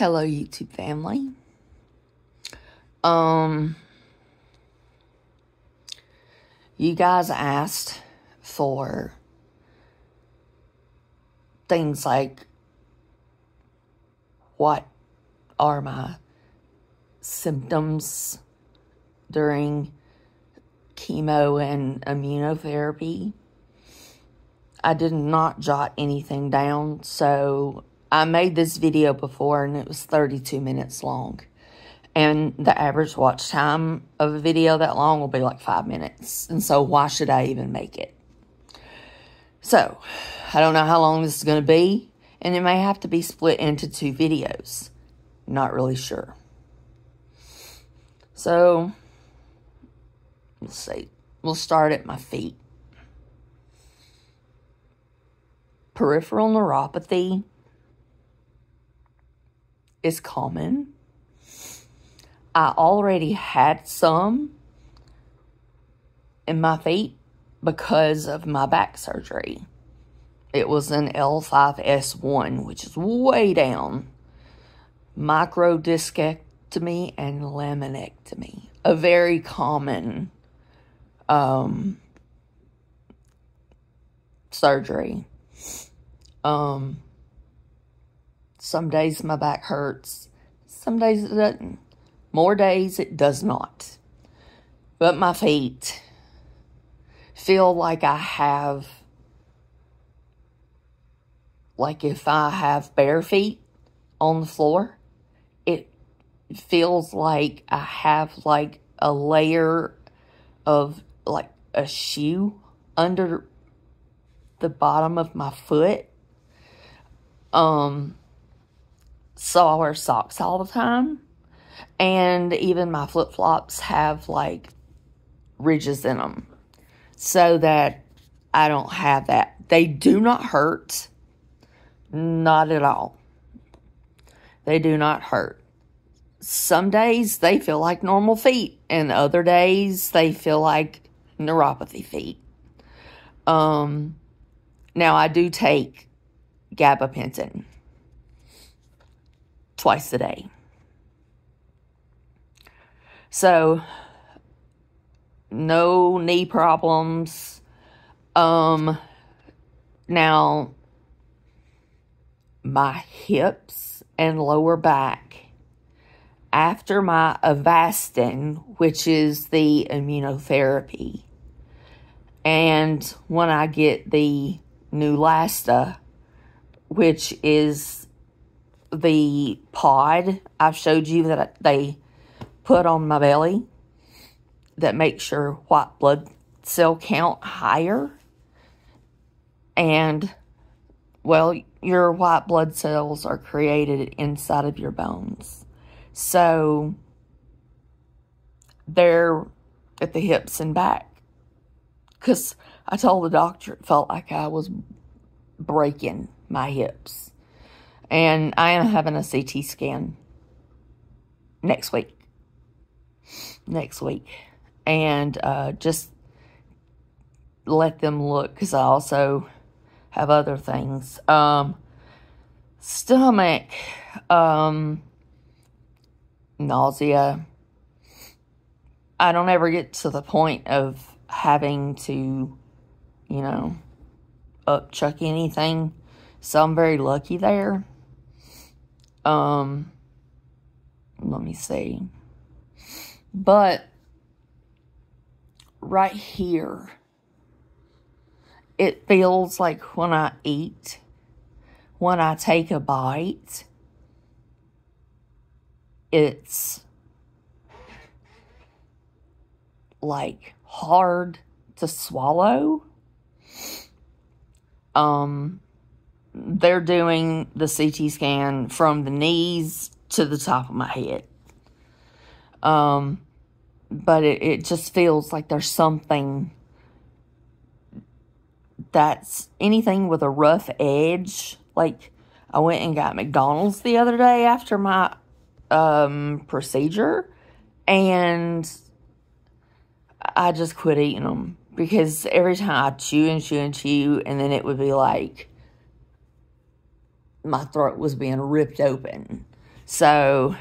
Hello, YouTube family. You guys asked for things like, what are my symptoms during chemo and immunotherapy? I did not jot anything down, so I made this video before and it was 32 minutes long. And the average watch time of a video that long will be like 5 minutes. And so why should I even make it? So, I don't know how long this is going to be. And it may have to be split into 2 videos. Not really sure. So, let's see. We'll start at my feet. Peripheral neuropathy is common. I already had some in my feet because of my back surgery. It was an L5S1, which is way down. Microdiscectomy and laminectomy. A very common surgery. Some days my back hurts. Some days it doesn't. More days it does not. But my feet feel like I have, like if I have bare feet on the floor, it feels like I have like a layer of like a shoe under the bottom of my foot. So I wear socks all the time. And even my flip-flops have like ridges in them. So that I don't have that. They do not hurt. Not at all. They do not hurt. Some days they feel like normal feet. And other days they feel like neuropathy feet. Now I do take gabapentin twice a day. So, no knee problems. Now, my hips and lower back, after my Avastin, which is the immunotherapy, and when I get the Neulasta, which is the pod I've showed you that they put on my belly that makes your white blood cell count higher. And, well, your white blood cells are created inside of your bones. So, they're at the hips and back. Because I told the doctor it felt like I was breaking my hips. And I am having a CT scan next week. And just let them look, because I also have other things. Stomach, nausea. I don't ever get to the point of having to, upchuck anything. So I'm very lucky there. Let me see. But right here, it feels like when I eat, when I take a bite, it's like hard to swallow. They're doing the CT scan from the knees to the top of my head. But it just feels like there's something that's anything with a rough edge. Like, I went and got McDonald's the other day after my procedure, and I just quit eating them. Because every time I chew and chew and chew, and then it would be like my throat was being ripped open. So,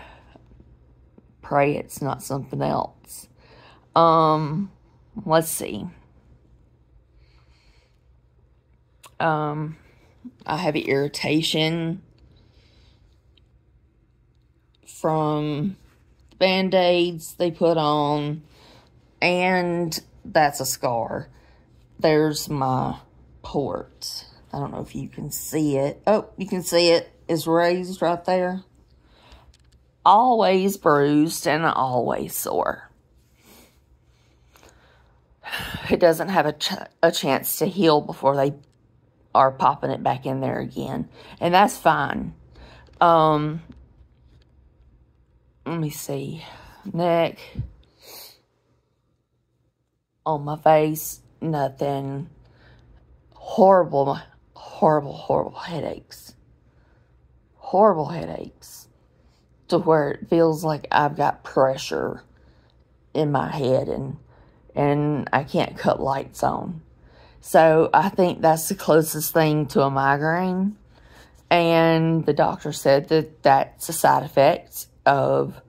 pray it's not something else. Let's see. I have irritation from Band-Aids they put on, and that's a scar. There's my port. I don't know if you can see it. Oh, you can see it. It's raised right there. Always bruised and always sore. It doesn't have a chance to heal before they are popping it back in there again. And that's fine. Let me see. Neck. On my face. Nothing. Horrible headaches. Horrible headaches. To where it feels like I've got pressure in my head and I can't cut lights on. So I think that's the closest thing to a migraine. And the doctor said that that's a side effect of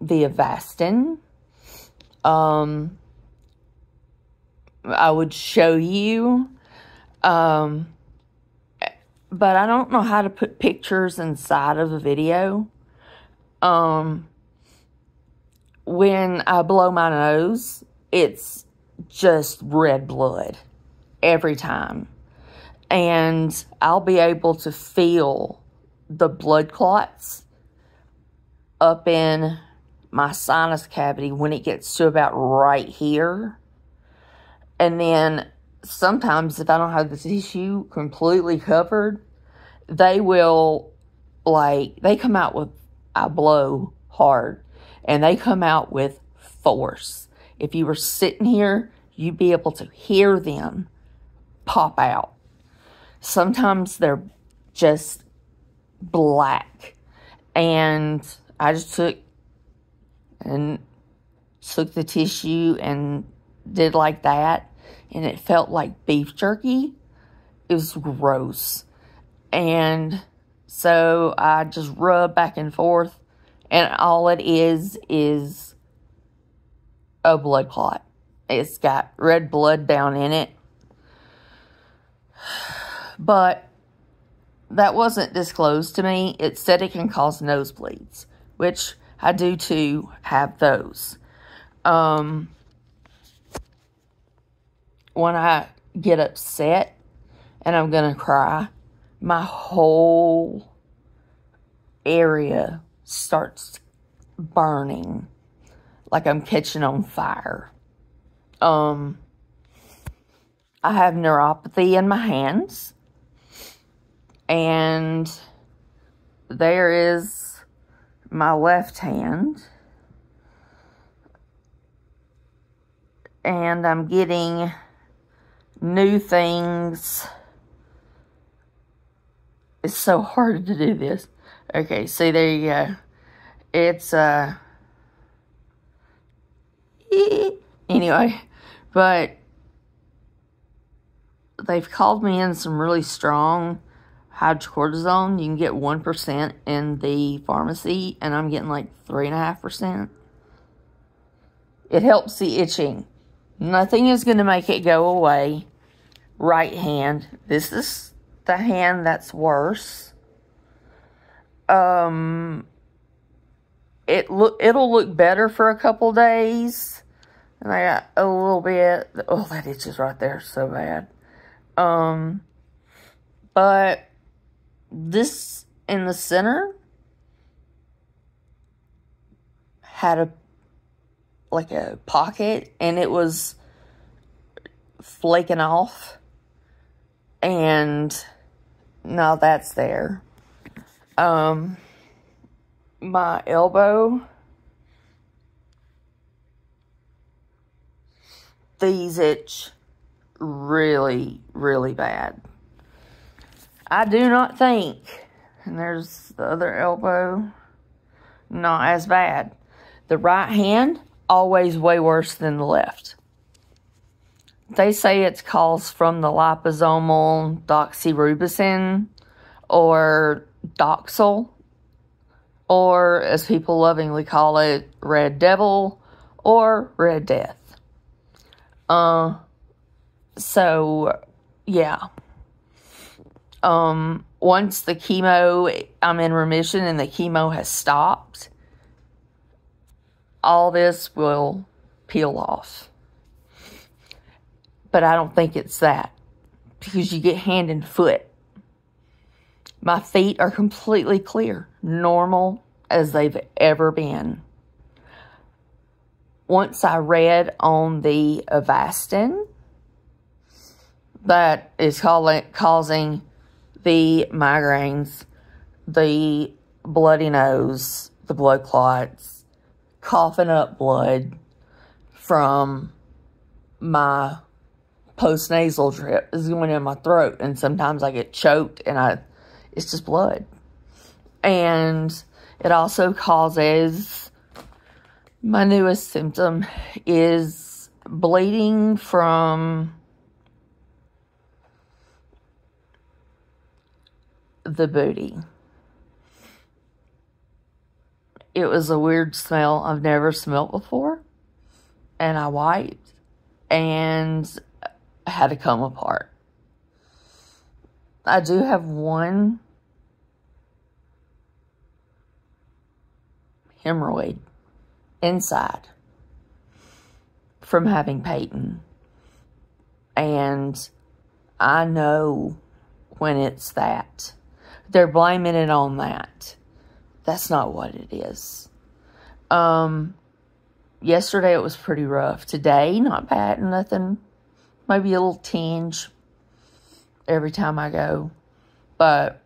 the Avastin. I would show you. But I don't know how to put pictures inside of a video. When I blow my nose, it's just red blood every time. And I'll be able to feel the blood clots up in my sinus cavity when it gets to about right here. And then sometimes if I don't have the tissue completely covered, they will, they come out with, I blow hard, and they come out with force. If you were sitting here, you'd be able to hear them pop out. Sometimes they're just black. And I just took the tissue and did like that. And it felt like beef jerky. It was gross. And so I just rub back and forth. And all it is a blood clot. It's got red blood down in it. But that wasn't disclosed to me. It said it can cause nosebleeds, which I do too have those. When I get upset and I'm going to cry, my whole area starts burning like I'm catching on fire. I have neuropathy in my hands, and there is my left hand, and I'm getting new things. It's so hard to do this. Okay, see, there you go. It's, anyway, but they've called me in some really strong hydrocortisone. You can get 1% in the pharmacy, and I'm getting like 3.5%. It helps the itching. Nothing is going to make it go away. Right hand. This is the hand that's worse. It'll look better for a couple days. And I got a little bit. Oh, that itches right there so bad. But this in the center had a pocket, and it was flaking off. And now that's there. My elbow, these itch really, really bad. I do not think, and there's the other elbow, not as bad. The right hand, always way worse than the left. They say it's caused from the liposomal doxorubicin, or doxal, or as people lovingly call it, red devil or red death. So yeah. Once the chemo, I'm in remission and the chemo has stopped, all this will peel off. But I don't think it's that, because you get hand and foot. My feet are completely clear, normal as they've ever been. Once I read on the Avastin that is causing the migraines, the bloody nose, the blood clots, coughing up blood from my post-nasal drip is going in my throat, and sometimes I get choked and it's just blood. And it also causes, my newest symptom is bleeding from the booty. It was a weird smell I've never smelled before, and I wiped and I had to come apart. I do have one hemorrhoid inside from having Peyton, and I know when it's that. They're blaming it on that. That's not what it is. Yesterday it was pretty rough. Today, not bad, nothing. Maybe a little tinge every time I go. But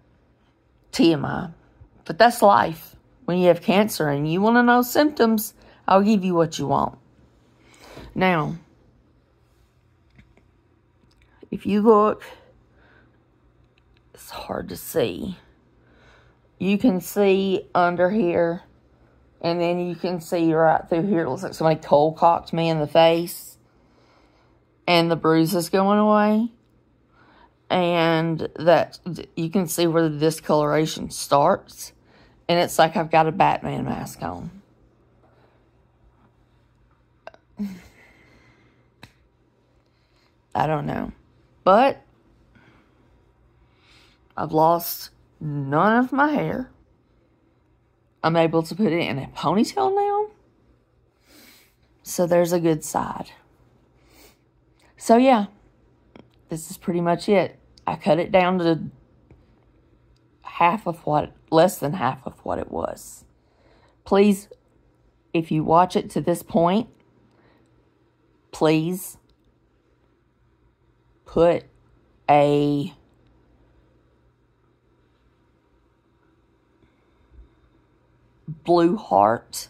TMI. But that's life. When you have cancer and you want to know symptoms, I'll give you what you want. Now, if you look, it's hard to see. You can see under here, and then you can see right through here. It looks like somebody cold cocked me in the face, and the bruise is going away. And that you can see where the discoloration starts, and it's like I've got a Batman mask on. I don't know, but I've lost none of my hair. I'm able to put it in a ponytail now. So there's a good side. So yeah, this is pretty much it. I cut it down to less than half of what it was. Please, if you watch it to this point, please put a blue heart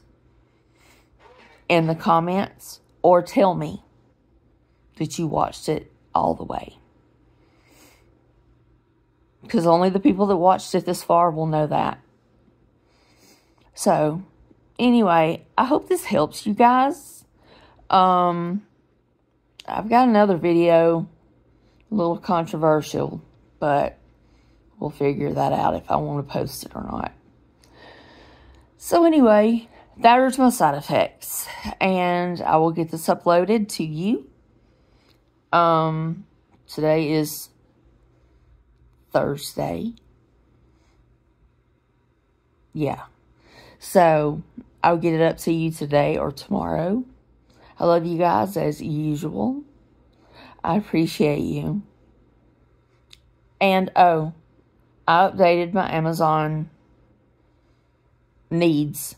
in the comments, or tell me that you watched it all the way. Because only the people that watched it this far will know that. So, anyway, I hope this helps you guys. I've got another video, a little controversial, but we'll figure that out if I want to post it or not. So anyway, that are my side effects, and I will get this uploaded to you. Today is Thursday. Yeah. So, I'll get it up to you today or tomorrow. I love you guys as usual. I appreciate you. And, oh, I updated my Amazon needs,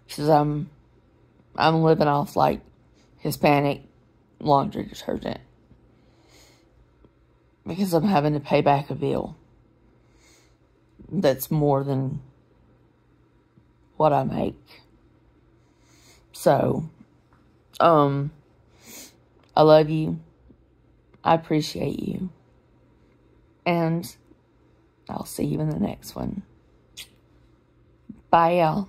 because I'm living off like Hispanic laundry detergent, because I'm having to pay back a bill that's more than what I make. So, I love you. I appreciate you. And I'll see you in the next one. Bye, y'all.